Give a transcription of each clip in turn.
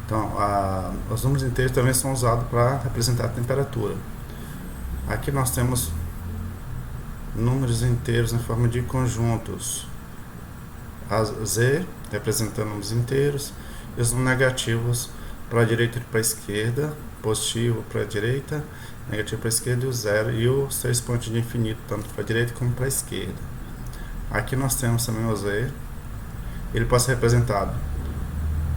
Então, os números inteiros também são usados para representar a temperatura. Aqui nós temos números inteiros em forma de conjuntos. A Z representando números inteiros e os números negativos para a direita e para a esquerda, positivo para a direita, negativo para a esquerda e o zero, e os 3 pontos de infinito, tanto para a direita como para a esquerda. Aqui nós temos também o Z, ele pode ser representado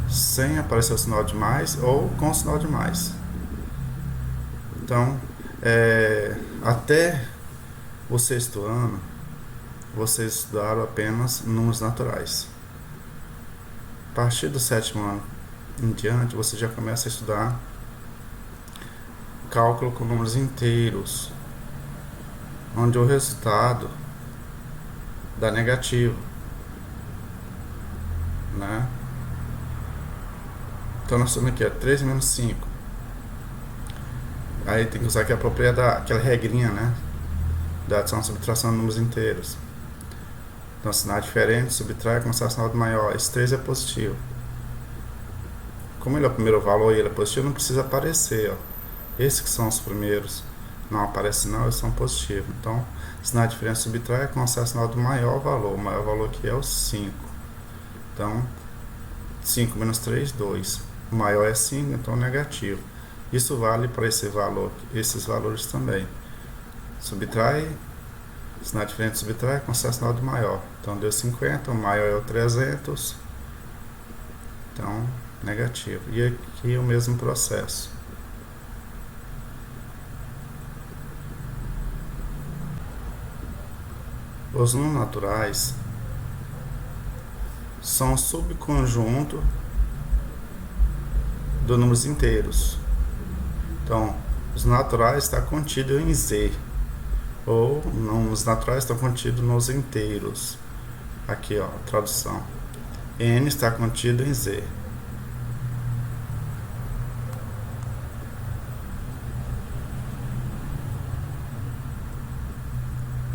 sem aparecer o sinal de mais ou com o sinal de mais. Então, até o sexto ano, vocês estudaram apenas números naturais. A partir do sétimo ano em diante, você já começa a estudar cálculo com números inteiros, onde o resultado dá negativo, né? Então nós temos aqui 3 menos 5. Aí tem que usar aqui a propriedade, aquela regrinha, né? Da adição e subtração de números inteiros. Então, sinal diferente, subtrai, começar a sinal do maior. Esse 3 é positivo. Como ele é o primeiro valor e ele é positivo, não precisa aparecer, ó. Esses que são os primeiros não aparecem não, eles são positivos. Então, sinal diferente, subtrai, começar a sinal do maior valor. O maior valor aqui é o 5. Então, 5 menos 3, 2. O maior é 5, então negativo. Isso vale para esse valor, esses valores também. Subtrai, sinal diferente, subtrai, considera sinal do maior. Então deu 50, o maior é o 300. Então, negativo. E aqui o mesmo processo. Os números naturais são um subconjunto dos números inteiros. Então, os naturais está contido em Z, ou números naturais estão contidos nos inteiros. Aqui, ó, a tradução. N está contido em Z.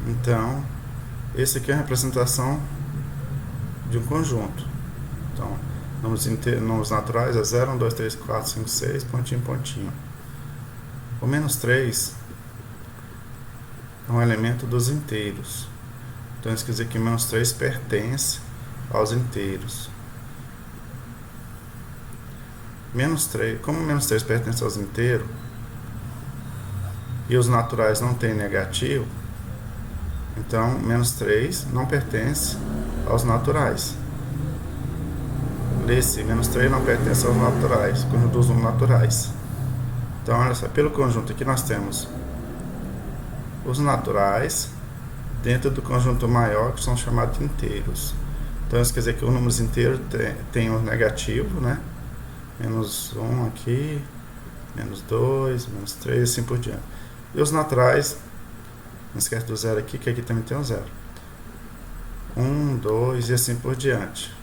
Então, esse aqui é a representação de um conjunto. Então, números naturais é 0, 1, 2, 3, 4, 5, 6, pontinho, pontinho. O menos 3 é um elemento dos inteiros. Então, isso quer dizer que menos 3 pertence aos inteiros. Menos 3, como menos 3 pertence aos inteiros e os naturais não têm negativo, então menos 3 não pertence aos naturais. Esse menos 3 não pertence aos naturais, conjunto dos números naturais. Então, olha só, pelo conjunto aqui nós temos os naturais dentro do conjunto maior, que são chamados de inteiros. Então, isso quer dizer que os números inteiros tem um negativo, né? Menos 1 aqui, menos 2, menos 3, assim por diante. E os naturais, não esquece do zero aqui, que aqui também tem um zero. 1, 2 e assim por diante.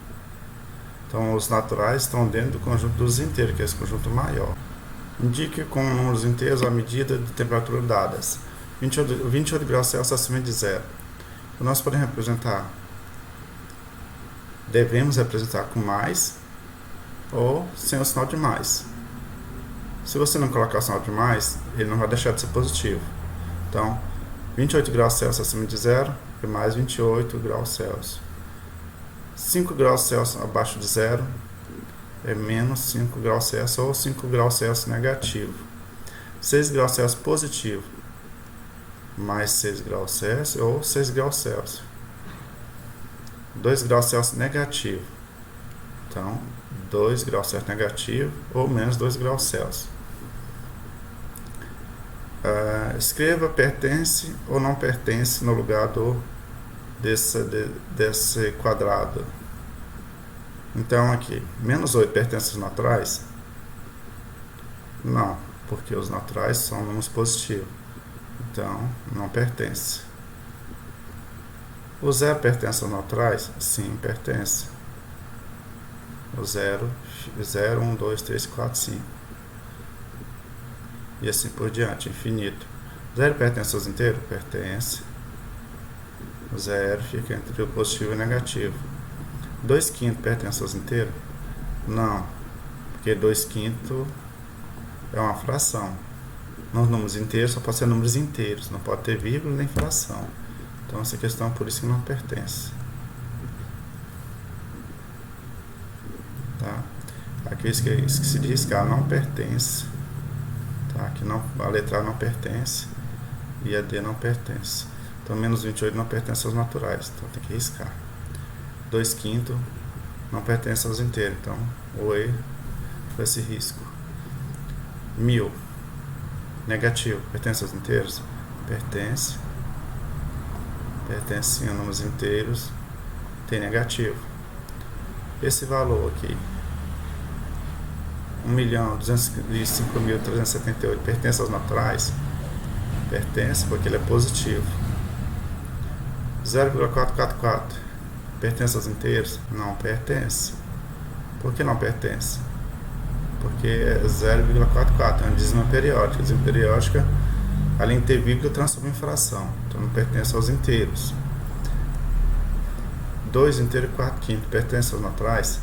Então, os naturais estão dentro do conjunto dos inteiros, que é esse conjunto maior. Indique com números inteiros a medida de temperatura dadas. 28 graus Celsius acima de zero. Então, nós podemos representar, devemos representar com mais ou sem o sinal de mais. Se você não colocar o sinal de mais, ele não vai deixar de ser positivo. Então, 28 graus Celsius acima de zero é mais 28 graus Celsius. 5 graus Celsius abaixo de zero é menos 5 graus Celsius ou 5 graus Celsius negativo. 6 graus Celsius positivo mais 6 graus Celsius ou 6 graus Celsius. 2 graus Celsius negativo. Então, 2 graus Celsius negativo ou menos 2 graus Celsius. Escreva pertence ou não pertence no lugar desse quadrado. Então aqui, menos 8 pertence aos naturais? Não, porque os naturais são números positivos. Então, não pertence. O 0 pertence aos naturais? Sim, pertence. O 0, 1, 2, 3, 4, 5. E assim por diante, infinito. 0 pertence aos inteiros? Pertence. O 0 fica entre o positivo e o negativo. 2/5 pertence aos inteiros? Não. porque 2/5 é uma fração. Nos números inteiros só pode ser números inteiros, não pode ter vírgula nem fração. Então essa questão por isso que não pertence. Tá? Aqui eu esqueci de riscar, não pertence. Tá? Aqui não, a letra A não pertence e a D não pertence. Então menos 28 não pertence aos naturais, então tem que riscar. 2/5 não pertence aos inteiros, então o E foi esse risco. 1000 negativo, pertence aos inteiros? Pertence. Pertence sim a números inteiros, tem negativo. Esse valor aqui, 1.205.378, pertence aos naturais? Pertence, porque ele é positivo. 0,444 pertence aos inteiros? Não pertence. Por que não pertence? Porque é 0,44, é uma dízima periódica. A dízima periódica, além de ter vírgula, transforma em fração. Então não pertence aos inteiros. 2 inteiro e 4/5 pertence aos naturais?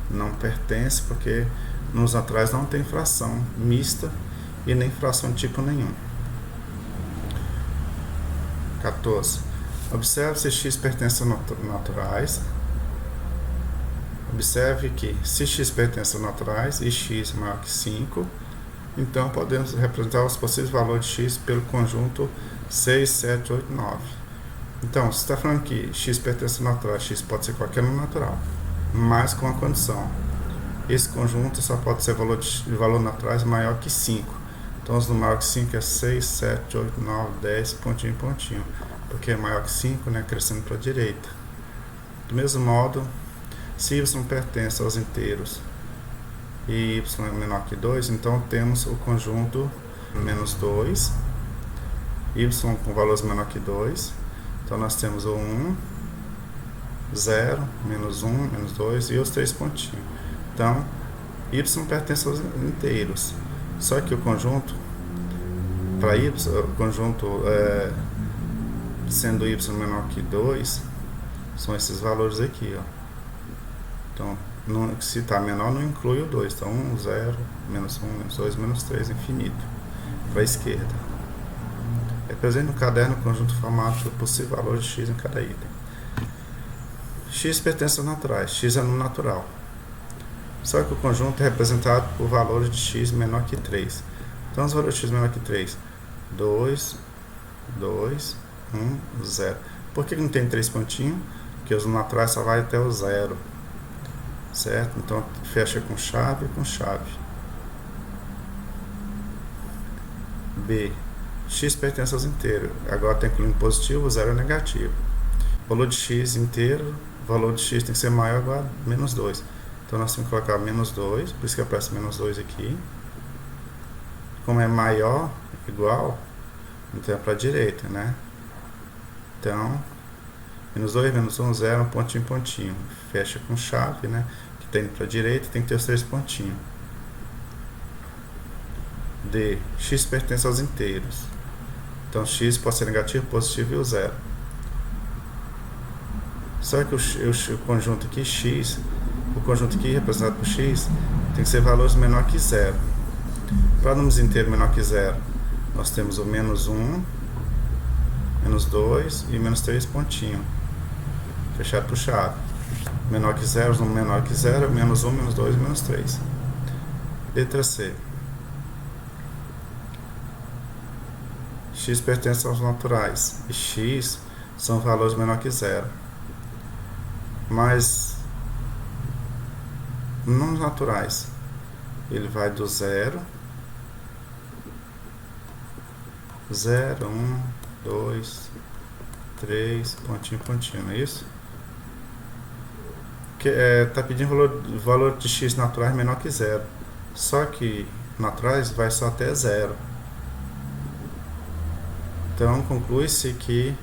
Não pertence, porque nos naturais não tem fração mista e nem fração de tipo nenhum. 14. Observe se x pertence aos naturais. Observe que se x pertence aos naturais e x é maior que 5, então podemos representar os possíveis valores de x pelo conjunto 6, 7, 8, 9. Então, se está falando que x pertence ao natural, x pode ser qualquer número natural, mas com a condição: esse conjunto só pode ser valor naturais maior que 5. Então, os números maior que 5 é 6, 7, 8, 9, 10, pontinho, pontinho, porque é maior que 5, né, crescendo para a direita. Do mesmo modo, se y pertence aos inteiros e y é menor que 2, então temos o conjunto menos 2, y com valores menor que 2, então nós temos o 1, 0, menos 1, menos 2 e os 3 pontinhos. Então, y pertence aos inteiros, só que o conjunto, para y, o conjunto sendo y menor que 2, são esses valores aqui, ó. Então, se está menor, não inclui o 2. Então, 1, 0, menos 1, menos 2, menos 3, infinito. Para a esquerda. Represente no caderno o conjunto formado por possível valor de x em cada item. X pertence aos naturais. X é número natural. Só que o conjunto é representado por valores de x menor que 3. Então, os valores de x menor que 3. 2, 2, 1, 0. Por que não tem 3 pontinhos? Porque os naturais só vai até o 0. Certo? Então, fecha com chave e com chave. B. X pertence aos inteiros. Agora está incluindo positivo, 0 é negativo. Valor de x inteiro, valor de x tem que ser maior ou igual a menos 2. Então, nós temos que colocar menos 2, por isso que aparece menos 2 aqui. Como é maior, igual, então é para a direita, né? Então, menos 2, menos 1, 0, pontinho, pontinho. Fecha com chave, né? Que tem para a direita, tem que ter os 3 pontinhos. D. X pertence aos inteiros. Então, x pode ser negativo, positivo e o 0. Só que o conjunto aqui, x, o conjunto aqui representado por x, tem que ser valores menor que 0. Para números inteiros menor que 0, nós temos o menos 1, menos 2 e menos 3 pontinho. Fechado por chave. Menor que 0, número menor que 0, menos 1, menos 2 e menos 3. Letra C. X pertence aos naturais e x são valores menor que 0. Mas nos naturais ele vai do 0, 0, 1, 2, 3, pontinho, pontinho, não é isso? Está pedindo valor de x naturais menor que 0. Só que naturais vai só até 0. Então, conclui-se que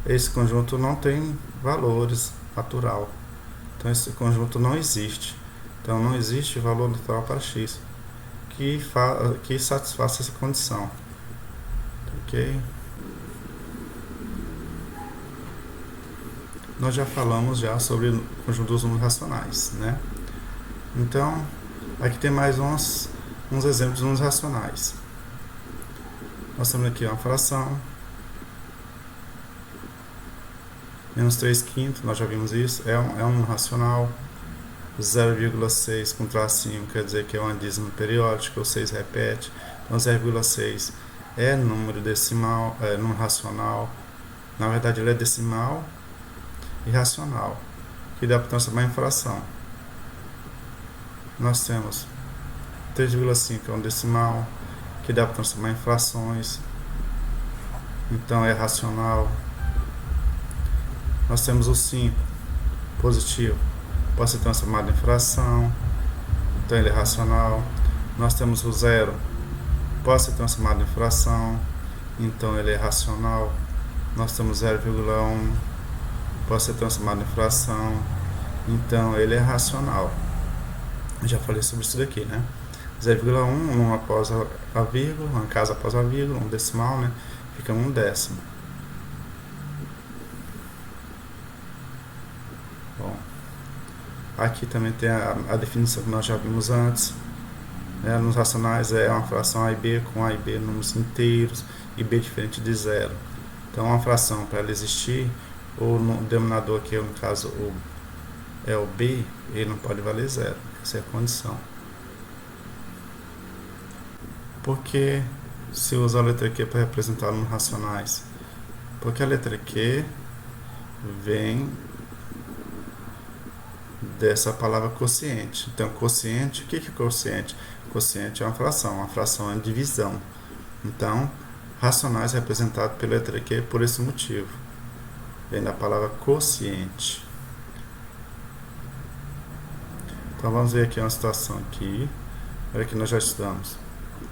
esse conjunto não tem valores natural. Então, esse conjunto não existe. Então, não existe valor natural para x que satisfaça essa condição. Ok? Nós já falamos sobre o conjunto dos números racionais, né? Então, Aqui tem mais uns exemplos de uns racionais. Nós temos aqui uma fração. Menos 3 quintos, nós já vimos isso, é um racional. 0,6 com tracinho quer dizer que é uma dízima periódica, ou 6 repete. Então 0,6 é número decimal, é número racional. Na verdade ele é decimal e racional, que dá para transformar em fração. Nós temos 3,5 é um decimal, que dá para transformar em frações, então é racional. Nós temos o 5 positivo, pode ser transformado em fração, então ele é racional. Nós temos o 0, pode ser transformado em fração, então ele é racional. Nós temos 0,1, pode ser transformado em fração, então ele é racional. Eu já falei sobre isso daqui, né? 0,1, 1 após a vírgula, uma casa após a vírgula, um decimal, né? Fica 1/10. Bom, aqui também tem a definição que nós já vimos antes. Nos racionais é uma fração A e B com A e B números inteiros e B diferente de zero. Então, uma fração, para ela existir, o denominador aqui, no caso, é o B, ele não pode valer zero. Essa é a condição. Por que se usa a letra Q para representar números racionais? Porque a letra Q vem dessa palavra quociente. Então, quociente, o que é quociente? Quociente é uma fração é divisão. Então, racionais é representado pela letra Q por esse motivo. Vem da palavra quociente. Então, vamos ver aqui uma situação aqui. Olha que nós já estudamos.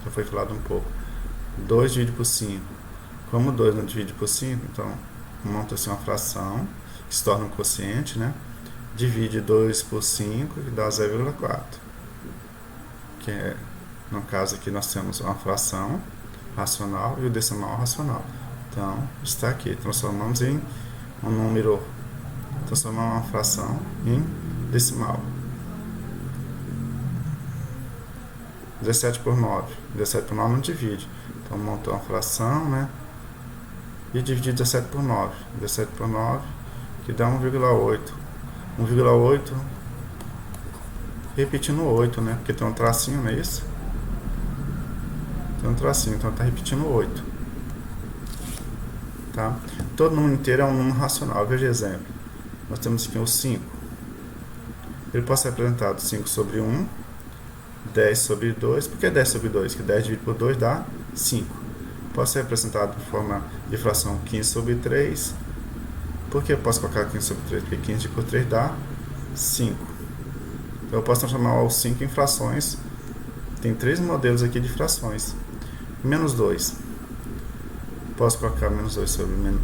Já foi falado um pouco. 2 dividido por 5. Como 2 não divide por 5, então monta-se uma fração que se torna um quociente, né? Divide 2 por 5 e dá 0,4. Que é, no caso aqui nós temos uma fração racional e o decimal racional. Então, está aqui. Transformamos em um número, transformamos uma fração em decimal. 17 por 9. 17 por 9 não divide. Então, montou uma fração, né? E dividir 17 por 9. 17 por 9, que dá 1,8. 1,8 repetindo 8, né? Porque tem um tracinho, não é isso? Tem um tracinho, então está repetindo 8. Tá? Todo número inteiro é um número racional. Veja exemplo. Nós temos aqui o 5. Ele pode ser representado 5 sobre 1, 10 sobre 2. Por que 10 sobre 2? Que 10 dividido por 2 dá 5. Pode ser representado de forma de fração 15 sobre 3. Por que eu posso colocar 15 sobre 3? Porque 15 dividido por 3 dá 5. Então eu posso transformar o 5 em frações. Tem 3 modelos aqui de frações. Menos 2. Posso colocar menos 2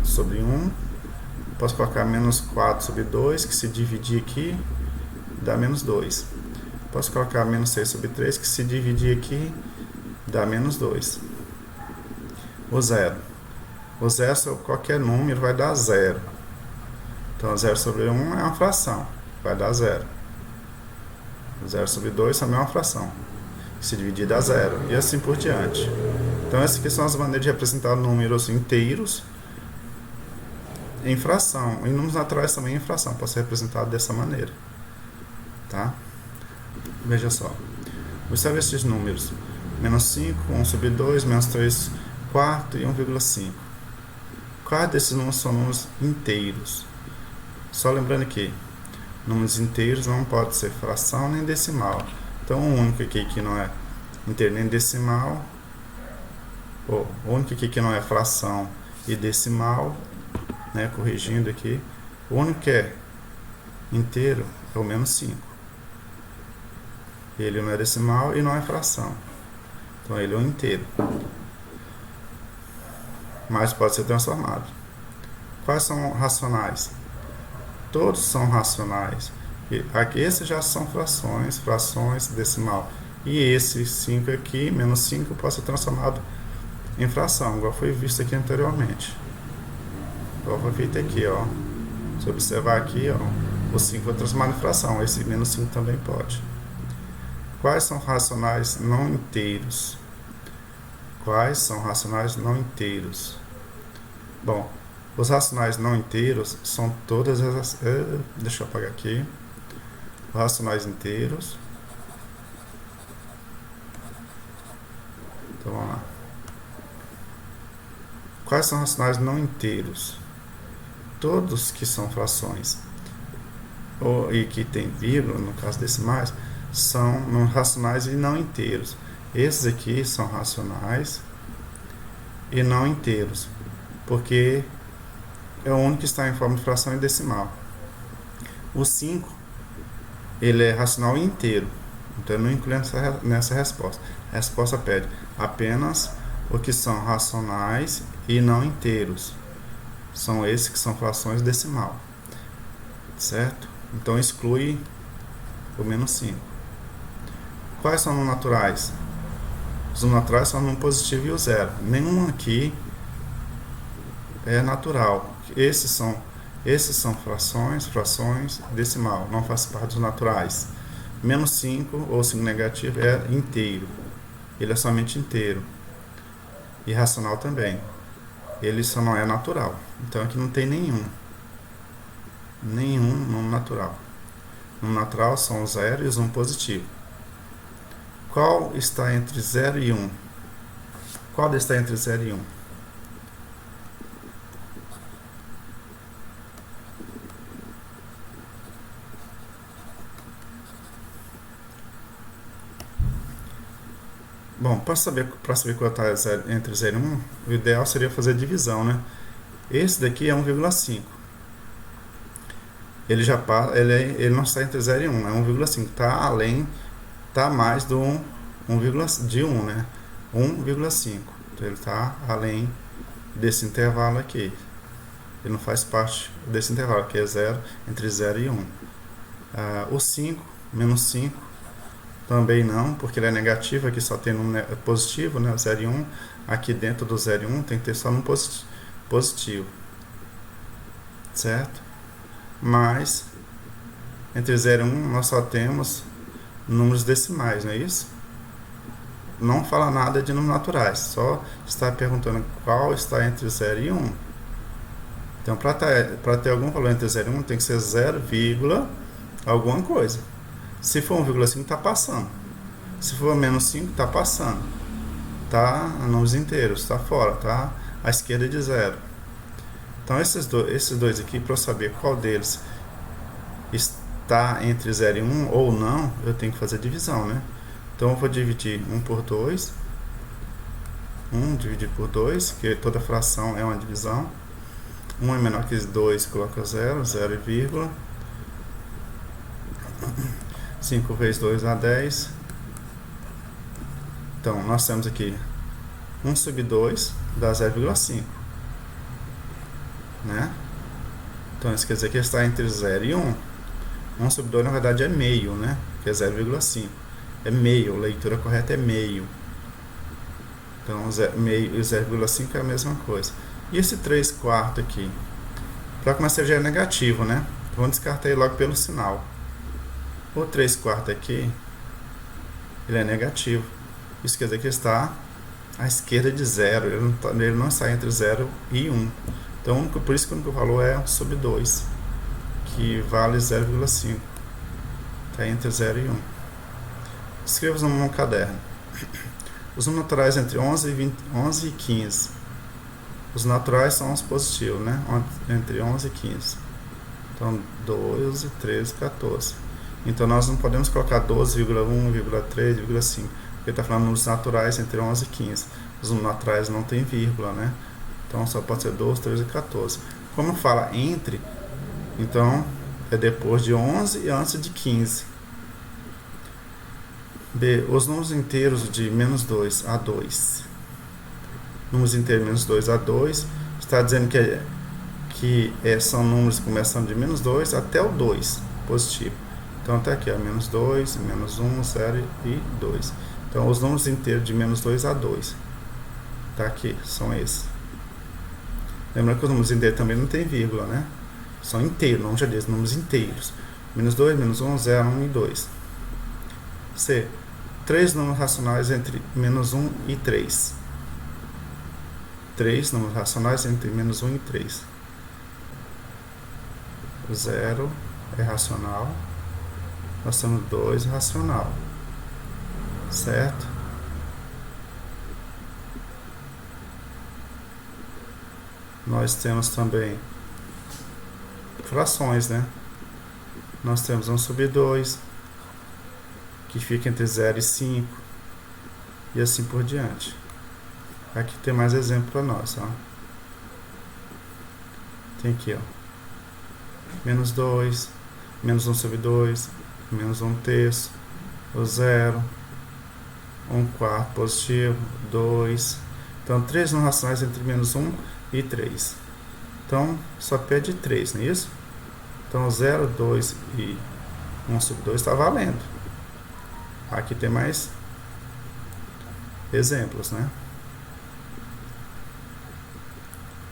sobre 1. Posso colocar menos 4 sobre 2, que se dividir aqui dá menos 2. Posso colocar menos 6 sobre 3, que se dividir aqui dá menos 2. O 0. O 0, qualquer número vai dar 0. Então, 0 sobre 1 é uma fração, vai dar 0. 0 sobre 2 também é uma fração. Se dividir dá 0. E assim por diante. Então, essas aqui são as maneiras de representar números inteiros em fração. E números naturais também em fração. Pode ser representado dessa maneira. Tá? Veja só. Observe esses números. Menos 5, 1 sobre 2, menos 3 quarto e 1,5. Quais desses números são números inteiros? Só lembrando que números inteiros não pode ser fração nem decimal. Então, o único aqui que não é inteiro nem decimal, o único aqui que não é fração e decimal, né, corrigindo aqui, o único que é inteiro é o menos 5. Ele não é decimal e não é fração. Então, ele é um inteiro. Mas pode ser transformado. Quais são racionais? Todos são racionais. Aqui, esses já são frações decimal. E esse 5 aqui, menos 5, pode ser transformado em fração, igual foi visto aqui anteriormente. Igual foi feito aqui, ó. Se observar aqui, ó, o 5 foi transformado em fração. Esse menos 5 também pode. Quais são racionais não inteiros? Quais são racionais não inteiros? Bom, os racionais não inteiros são todas as... deixa eu apagar aqui. Os racionais inteiros. Então, vamos lá. Quais são racionais não inteiros? Todos que são frações e que tem vírgula, no caso decimais, são racionais e não inteiros. Esses aqui são racionais e não inteiros, porque é o único que está em forma de fração e decimal. O 5, ele é racional e inteiro, então eu não incluo nessa resposta. A resposta pede apenas o que são racionais e não inteiros. São esses que são frações decimal, certo? Então exclui o menos 5. Quais são os naturais? Os naturais são o positivo e o zero. Nenhum aqui é natural. Esses são frações decimal, não faz parte dos naturais. Menos 5 ou 5 negativo é inteiro. Ele é somente inteiro. E racional também. Ele só não é natural. Então aqui não tem nenhum número natural. No natural são o zero e os 1 positivo. Qual está entre 0 e 1? Qual está entre 0 e 1? Bom, para saber qual está entre 0 e 1, o ideal seria fazer divisão, né? Esse daqui é 1,5. Ele já ele não está entre 0 e 1, é 1,5. Está além, está mais do 1, de 1, né? 1,5. Então ele está além desse intervalo aqui. Ele não faz parte desse intervalo, que é 0, entre 0 e 1. O 5, menos 5, também não, porque ele é negativo, aqui só tem um positivo, né? 0 e 1. Aqui dentro do 0 e 1 tem que ter só um positivo. Certo? Mas entre 0 e 1 nós só temos números decimais, não é isso? Não fala nada de números naturais, só está perguntando qual está entre 0 e 1. Então, para ter algum valor entre 0 e 1, tem que ser 0, alguma coisa. Se for 1,5, está passando. Se for menos 5, está passando. Está números inteiros, está fora, está à esquerda de 0. Então, esses dois aqui, para eu saber qual deles está entre 0 e 1 ou não, eu tenho que fazer divisão, né? Então, eu vou dividir 1 por 2. 1 dividido por 2, que toda fração é uma divisão. 1 é menor que 2, coloca 0, 0 e vírgula. 5 vezes 2 dá 10. Então, nós temos aqui 1 sobre 2 dá 0,5. Né? Então, isso quer dizer que está entre 0 e 1. 1 sobre 2, na verdade, é meio, né? Que é 0,5. É meio, a leitura correta é meio. Então, meio e 0,5 é a mesma coisa. E esse 3/4 aqui? Para começar, já é negativo, né? Vamos descartar ele logo pelo sinal. O 3/4 aqui, ele é negativo. Isso quer dizer que está à esquerda de 0. Ele não está entre 0 e 1. Então, por isso que o único valor é 1 sobre 2, que vale 0,5. Está entre 0 e 1. Escreva os números no caderno. Os números naturais entre 11 e 15. Os naturais são os positivos, né? Entre 11 e 15. Então, 12, 13, 14. Então, nós não podemos colocar 12,1, 3, 5. Porque está falando nos naturais entre 11 e 15. Os naturais não tem vírgula, né? Então, só pode ser 12, 13 e 14. Como fala entre, então, é depois de 11 e antes de 15. B. Os números inteiros de menos 2 a 2. Números inteiros de menos 2 a 2. Está dizendo que são números começando de menos 2 até o 2, positivo. Então, está aqui, ó, menos 2, menos 1, 0 e 2. Então, os números inteiros de menos 2 a 2. Está aqui, são esses. Lembrando que os números inteiros também não tem vírgula, né? São inteiros, não já disse, números inteiros. Menos 2, menos 1, 0, 1 e 2. C. 3 números racionais entre menos 1 e 3. 3 números racionais entre menos 1 e 3. O 0 é racional. Nós temos 2 racional. Certo? Nós temos também frações, né? Nós temos 1 sobre 2, que fica entre 0 e 5, e assim por diante. Aqui tem mais exemplo para nós, ó. Tem aqui, ó. Menos 2, menos 1 sobre 2, menos 1 terço, o 0, 1 quarto positivo, 2. Então, 3 não racionais entre menos 1 e 3. Então, só pede 3, não é isso? Então, 0, 2 e 1 sobre 2 está valendo. Aqui tem mais exemplos, né?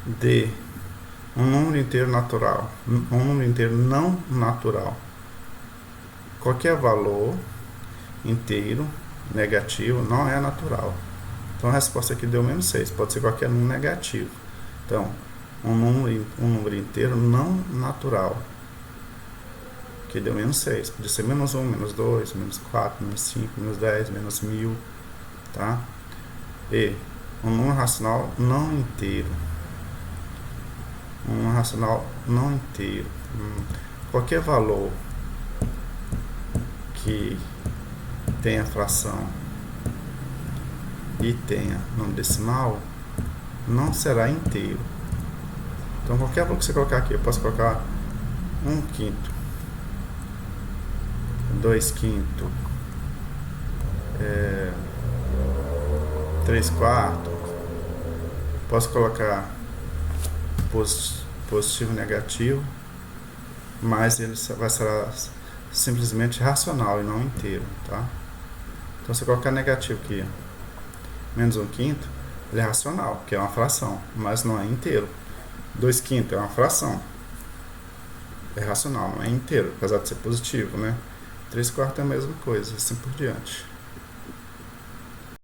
D. Um número inteiro natural. Um número inteiro não natural. Qualquer valor inteiro negativo não é natural. Então a resposta aqui deu menos 6. Pode ser qualquer número negativo. Então, um número inteiro não natural, que deu menos 6. Podia ser menos 1, menos 2, menos 4, menos 5, menos 10, menos 1000. Tá? E um número racional não inteiro. Um número racional não inteiro. Qualquer valor que tenha fração e tenha número decimal não será inteiro. Então qualquer valor que você colocar aqui, eu posso colocar 1 quinto, 2 quinto, 3 quartos, posso colocar positivo e negativo, mas ele vai ser simplesmente racional e não inteiro, tá? Então se eu colocar negativo aqui, menos 1 quinto, ele é racional, que é uma fração, mas não é inteiro. 2 quintos é uma fração, é racional, não é inteiro, apesar de ser positivo, né? 3 quartos é a mesma coisa, assim por diante.